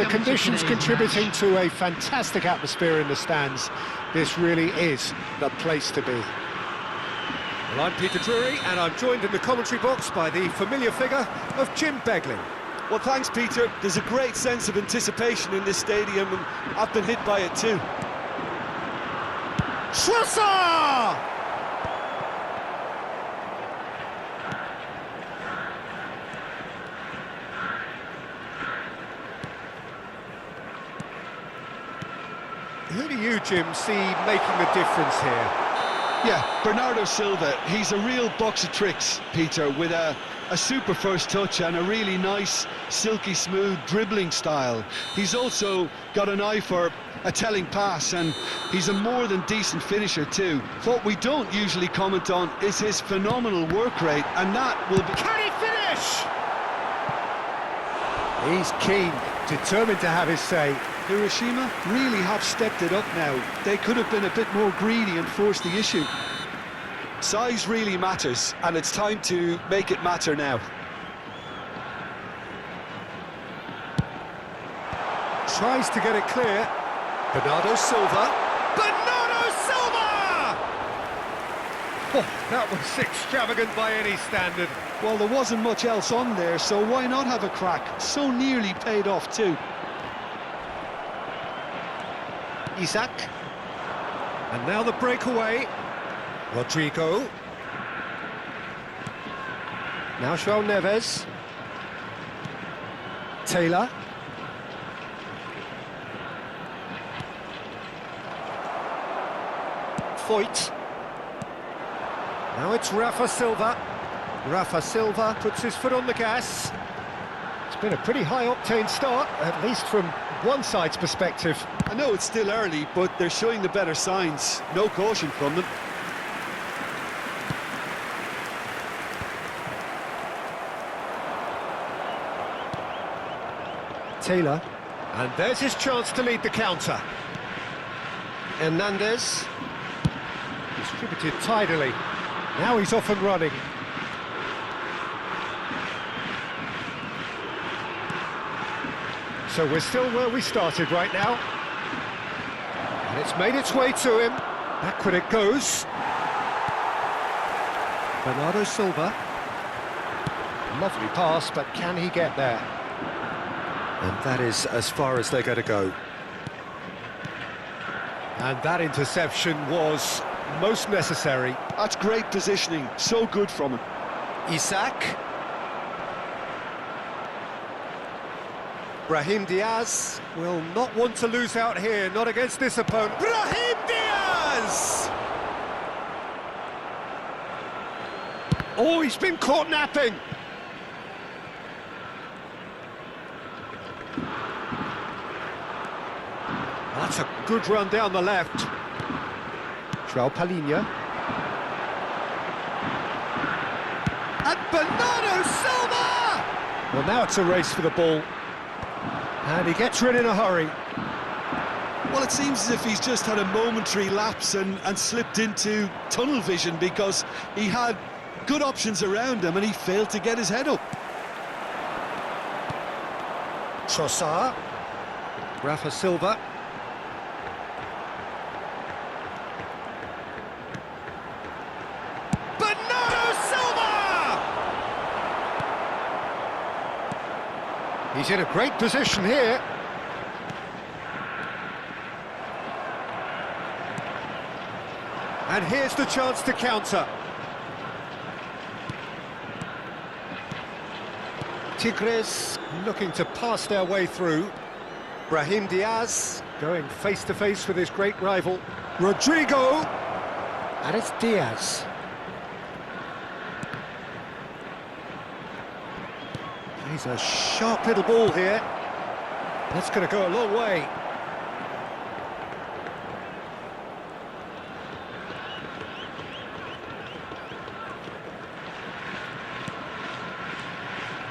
The conditions contributing to a fantastic atmosphere in the stands. This really is the place to be. Well, I'm Peter Drury, and I'm joined in the commentary box by the familiar figure of Jim Begling. Well, thanks, Peter. There's a great sense of anticipation in this stadium, and I've been hit by it too. Schwarzer! Who do you, Jim, see making the difference here? Yeah, Bernardo Silva. He's a real box of tricks, Peter, with a super first touch and a really nice, silky smooth dribbling style. He's also got an eye for a telling pass, and he's a more than decent finisher too. What we don't usually comment on is his phenomenal work rate, and that will be... Can he finish? He's keen, determined to have his say. Hiroshima really have stepped it up now. They could have been a bit more greedy and forced the issue. Size really matters, and it's time to make it matter now. Tries to get it clear. Bernardo Silva. Bernardo Silva! Oh, that was extravagant by any standard. Well, there wasn't much else on there, so why not have a crack? So nearly paid off too. Isaac. And now the breakaway. Rodrigo. Now João Neves. Taylor. Foyt. Now it's Rafa Silva. Rafa Silva puts his foot on the gas. It's been a pretty high-octane start, at least from one side's perspective. I know it's still early, but they're showing the better signs. No caution from them. Taylor. And there's his chance to lead the counter. Hernandez. Distributed tidily. Now he's off and running. So we're still where we started right now. And it's made its way to him. Backward it goes. Bernardo Silva. Lovely pass, but can he get there? And that is as far as they're going to go. And that interception was most necessary. That's great positioning, so good from him. Isaac. Brahim Diaz will not want to lose out here, not against this opponent. Brahim Diaz! Oh, he's been caught napping. That's a good run down the left. João Palhinha. And Bernardo Silva! Well, now it's a race for the ball. And he gets rid in a hurry. Well, it seems as if he's just had a momentary lapse and slipped into tunnel vision, because he had good options around him and he failed to get his head up. Trossard. Rafa Silva. He's in a great position here. And here's the chance to counter. Tigres looking to pass their way through. Brahim Diaz going face-to-face with his great rival. Rodrigo. And it's Diaz. He's a sharp little ball here. That's going to go a long way.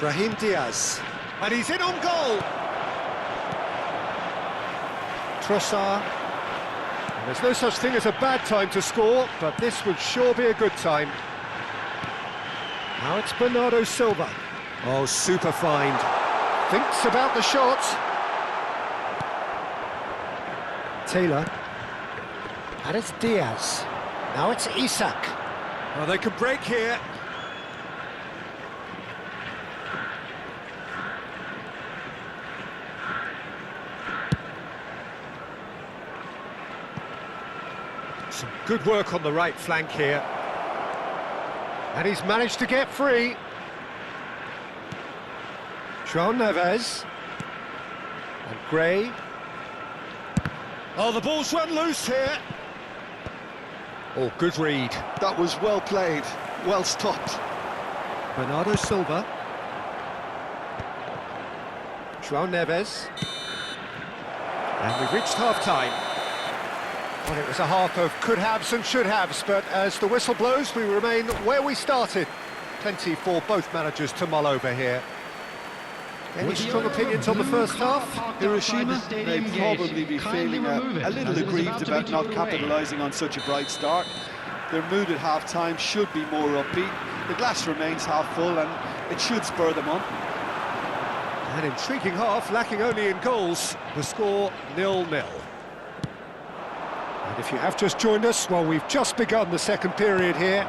Brahim Diaz. And he's in on goal. Trossard. And there's no such thing as a bad time to score, but this would sure be a good time. Now it's Bernardo Silva. Oh, super find. Thinks about the shot. Taylor. And it's Diaz. Now it's Isak. Well, they can break here. Some good work on the right flank here. And he's managed to get free. João Neves. And Gray. Oh, the ball's run loose here. Oh, good read. That was well played, well stopped. Bernardo Silva. João Neves. And we've reached half-time. Well, it was a half of could-haves and should-haves, but as the whistle blows, we remain where we started. Plenty for both managers to mull over here. Any strong opinions on the first half? Hiroshima may probably be feeling a little aggrieved about not capitalising on such a bright start. Their mood at half-time should be more upbeat. The glass remains half full and it should spur them on. An intriguing half, lacking only in goals. The score 0-0. And if you have just joined us, well, we've just begun the second period here.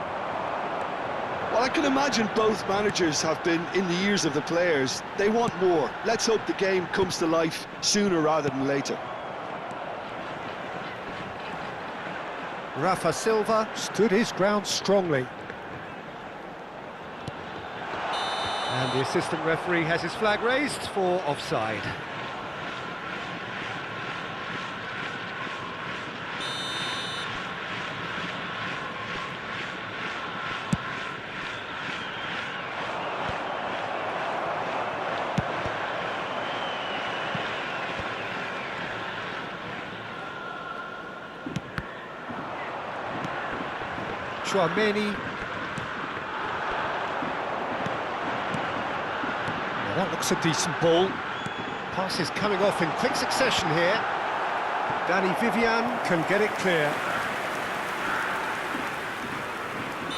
Well, I can imagine both managers have been in the ears of the players. They want more. Let's hope the game comes to life sooner rather than later. Rafa Silva stood his ground strongly. And the assistant referee has his flag raised for offside. Chouameni. Now that looks a decent ball. Pass is coming off in quick succession here. Danny Vivian can get it clear.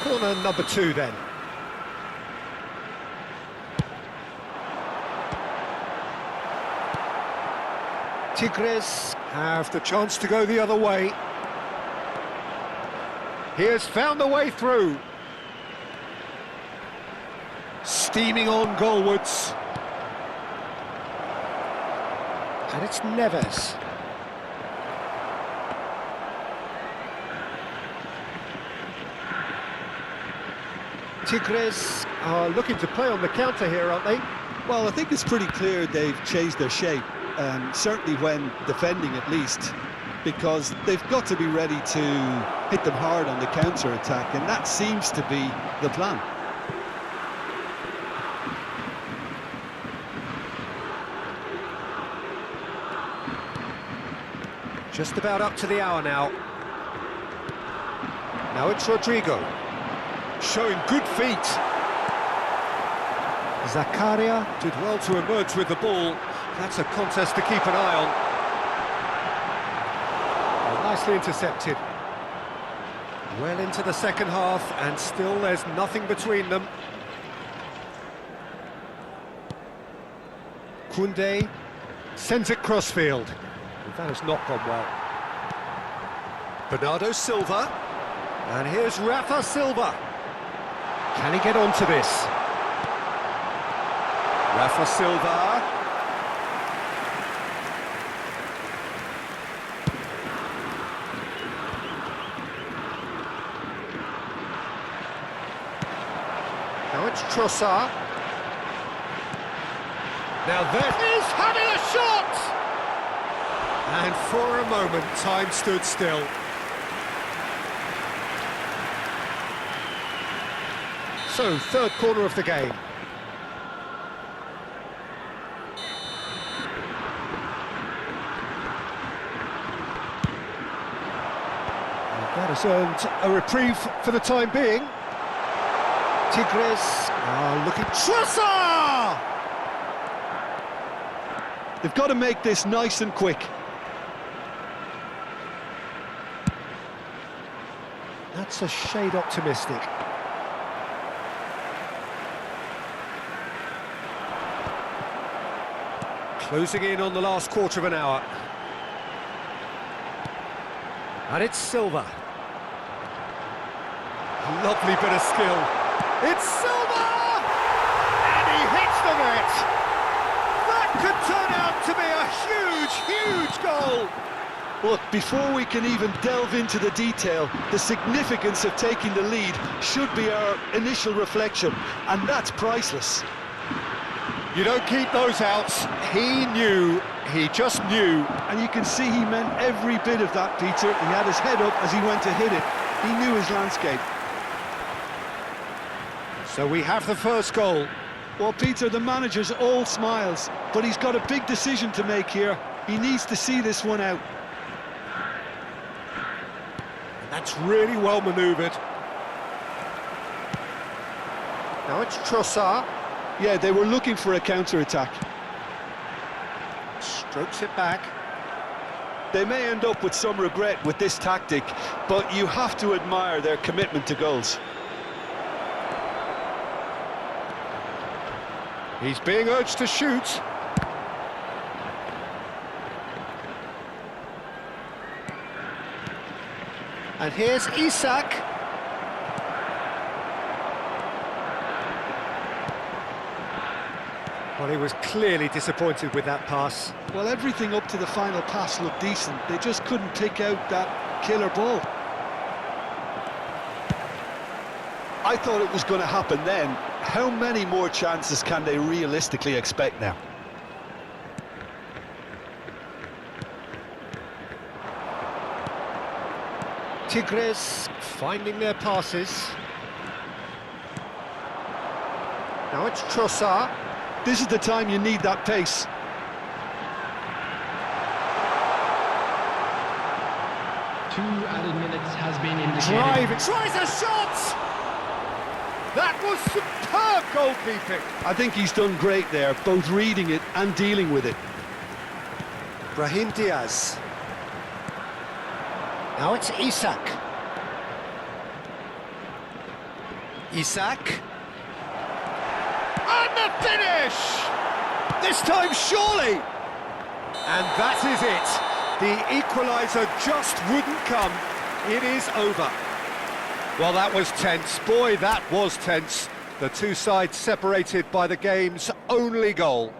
Corner number 2 then. Tigres have the chance to go the other way. He has found the way through. Steaming on goalwards. And it's Neves. Tigres are looking to play on the counter here, aren't they? Well, I think it's pretty clear they've changed their shape, certainly when defending at least, because they've got to be ready to hit them hard on the counter-attack, and that seems to be the plan. Just about up to the hour now. Now it's Rodrigo, showing good feet. Zakaria did well to emerge with the ball. That's a contest to keep an eye on. Well, nicely intercepted. Well into the second half, and still there's nothing between them. Koundé sends it crossfield. That has not gone well. Bernardo Silva. And here's Rafa Silva. Can he get onto this? Rafa Silva. Now it's Trossard. Now that is having a shot! And for a moment, time stood still. So, third corner of the game. And that has earned a reprieve for the time being. Tigres are looking... Trossard! They've got to make this nice and quick. That's a shade optimistic. Closing in on the last quarter of an hour. And it's Silva. Lovely bit of skill. It's Silva! And he hits the net! That could turn out to be a huge, huge goal! Look, before we can even delve into the detail, the significance of taking the lead should be our initial reflection, and that's priceless. You don't keep those outs. He knew, he just knew. And you can see he meant every bit of that, Peter. He had his head up as he went to hit it. He knew his landscape. So we have the first goal. Well, Peter, the manager's all smiles, but he's got a big decision to make here. He needs to see this one out. That's really well manoeuvred. Now it's Trossard. Yeah, they were looking for a counter-attack. Strokes it back. They may end up with some regret with this tactic, but you have to admire their commitment to goals. He's being urged to shoot. And here's Isak. Well, he was clearly disappointed with that pass. Well, everything up to the final pass looked decent. They just couldn't take out that killer ball. I thought it was going to happen then. How many more chances can they realistically expect now? Tigres finding their passes. Now it's Trossard. This is the time you need that pace. Two added minutes has been indicated. Drive, it tries a shot! That was superb goalkeeping. I think he's done great there, both reading it and dealing with it. Brahim Diaz. Now it's Isak. Isak. And the finish! This time, surely! And that is it. The equaliser just wouldn't come. It is over. Well, that was tense. Boy, that was tense. The two sides separated by the game's only goal.